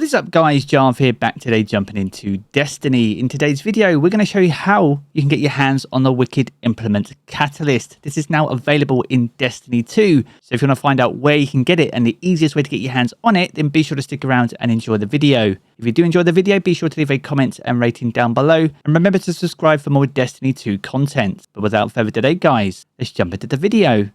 What is up guys, Jarv here, back today jumping into Destiny. In today's video, we're going to show you how you can get your hands on the Wicked Implement Catalyst. This is now available in Destiny 2, so if you want to find out where you can get it and the easiest way to get your hands on it, then be sure to stick around and enjoy the video. If you do enjoy the video, be sure to leave a comment and rating down below, and remember to subscribe for more Destiny 2 content. But without further delay guys, let's jump into the video.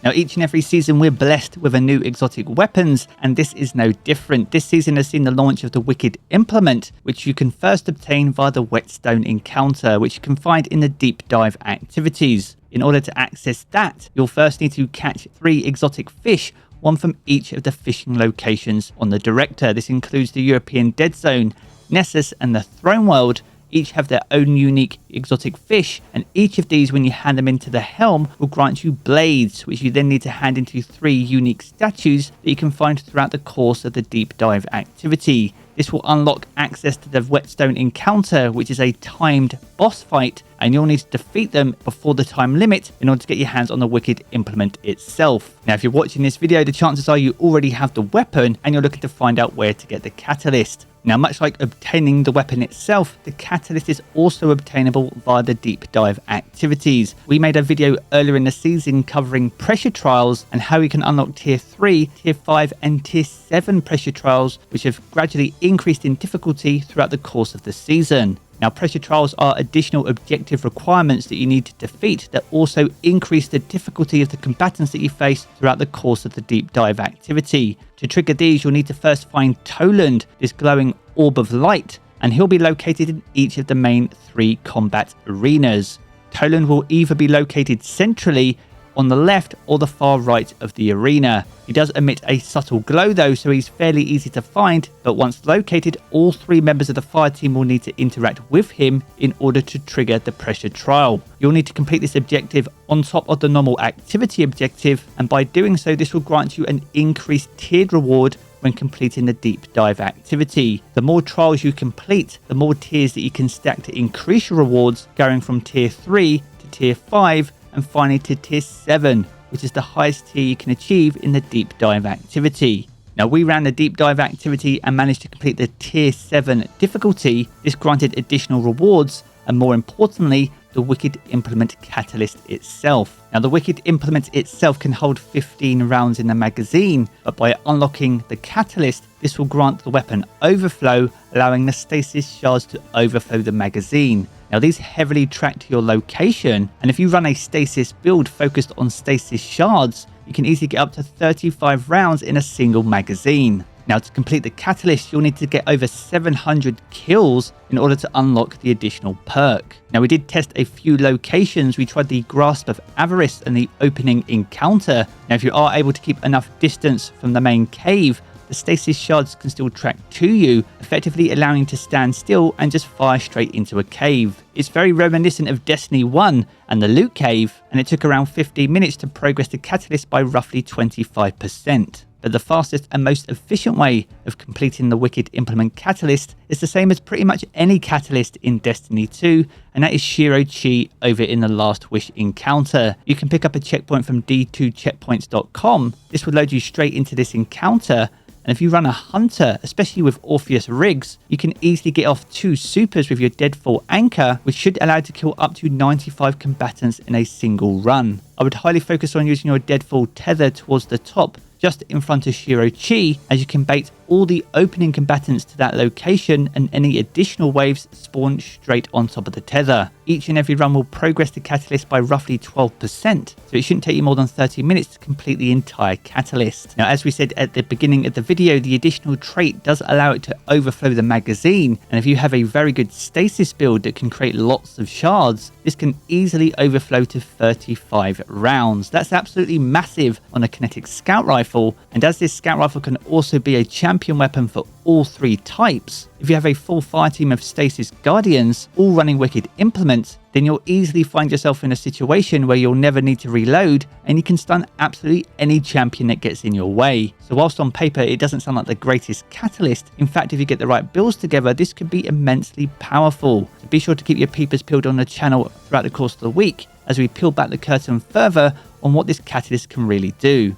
Now, each and every season, we're blessed with a new exotic weapons, and this is no different. This season has seen the launch of the Wicked Implement, which you can first obtain via the WHETSTONE encounter, which you can find in the deep dive activities. In order to access that, you'll first need to catch 3 exotic fish, one from each of the fishing locations on the Director. This includes the European Dead Zone, Nessus, and the Throne World. Each have their own unique exotic fish, and each of these, when you hand them into the helm, will grant you blades, which you then need to hand into 3 unique statues that you can find throughout the course of the deep dive activity. This will unlock access to the WHETSTONE encounter, which is a timed boss fight, and you'll need to defeat them before the time limit in order to get your hands on the Wicked Implement itself. Now, if you're watching this video, the chances are you already have the weapon and you're looking to find out where to get the catalyst. Now, much like obtaining the weapon itself, the catalyst is also obtainable via the deep dive activities. We made a video earlier in the season covering pressure trials and how you can unlock tier 3, tier 5 and tier 7 pressure trials, which have gradually increased in difficulty throughout the course of the season. Now, pressure trials are additional objective requirements that you need to defeat that also increase the difficulty of the combatants that you face throughout the course of the deep dive activity. To trigger these, you'll need to first find Toland, this glowing orb of light, and he'll be located in each of the main 3 combat arenas. Toland will either be located centrally, on the left or the far right of the arena. He does emit a subtle glow though, so he's fairly easy to find, but once located, all 3 members of the fire team will need to interact with him in order to trigger the pressure trial. You'll need to complete this objective on top of the normal activity objective, and by doing so, this will grant you an increased tiered reward when completing the deep dive activity. The more trials you complete, the more tiers that you can stack to increase your rewards, going from tier 3 to tier 5, and finally to tier 7, which is the highest tier you can achieve in the deep dive activity. Now, we ran the deep dive activity and managed to complete the tier 7 difficulty. This granted additional rewards and, more importantly, the Wicked Implement Catalyst itself. Now, the Wicked Implement itself can hold 15 rounds in the magazine, but by unlocking the Catalyst, this will grant the weapon overflow, allowing the Stasis shards to overflow the magazine. Now, these heavily track to your location, and if you run a Stasis build focused on Stasis shards, you can easily get up to 35 rounds in a single magazine. Now, to complete the Catalyst, you'll need to get over 700 kills in order to unlock the additional perk. Now, we did test a few locations. We tried the Grasp of Avarice and the opening encounter. Now, if you are able to keep enough distance from the main cave, the Stasis shards can still track to you, effectively allowing you to stand still and just fire straight into a cave. It's very reminiscent of Destiny 1 and the Loot Cave, and it took around 15 minutes to progress the Catalyst by roughly 25%. But the fastest and most efficient way of completing the Wicked Implement Catalyst is the same as pretty much any catalyst in Destiny 2, and that is Chi over in the Last Wish encounter. You can pick up a checkpoint from d2checkpoints.com. This will load you straight into this encounter, and if you run a hunter, especially with Orpheus rigs, you can easily get off 2 supers with your Deadfall anchor, which should allow you to kill up to 95 combatants in a single run. I would highly focus on using your Deadfall tether towards the top, just in front of Chi, as you can bait all the opening combatants to that location, and any additional waves spawn straight on top of the tether. Each and every run will progress the catalyst by roughly 12%, so it shouldn't take you more than 30 minutes to complete the entire catalyst. Now, as we said at the beginning of the video, the additional trait does allow it to overflow the magazine, and if you have a very good stasis build that can create lots of shards, this can easily overflow to 35 rounds. That's absolutely massive on a kinetic scout rifle, and as this scout rifle can also be a champion weapon for all 3 types, if you have a full fire team of Stasis Guardians all running Wicked Implement, then you'll easily find yourself in a situation where you'll never need to reload, and you can stun absolutely any champion that gets in your way. So whilst on paper it doesn't sound like the greatest catalyst, in fact if you get the right builds together, this could be immensely powerful. So be sure to keep your peepers peeled on the channel throughout the course of the week as we peel back the curtain further on what this catalyst can really do.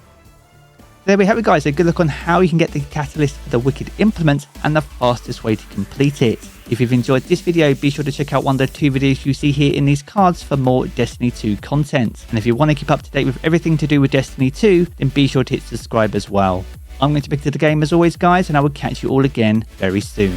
There we have it, guys. A good look on how you can get the catalyst for the Wicked implement and the fastest way to complete it. If you've enjoyed this video, be sure to check out one of the 2 videos you see here in these cards for more Destiny 2 content. And if you want to keep up to date with everything to do with Destiny 2, then be sure to hit subscribe as well. I'm going to be back to the game as always, guys, and I will catch you all again very soon.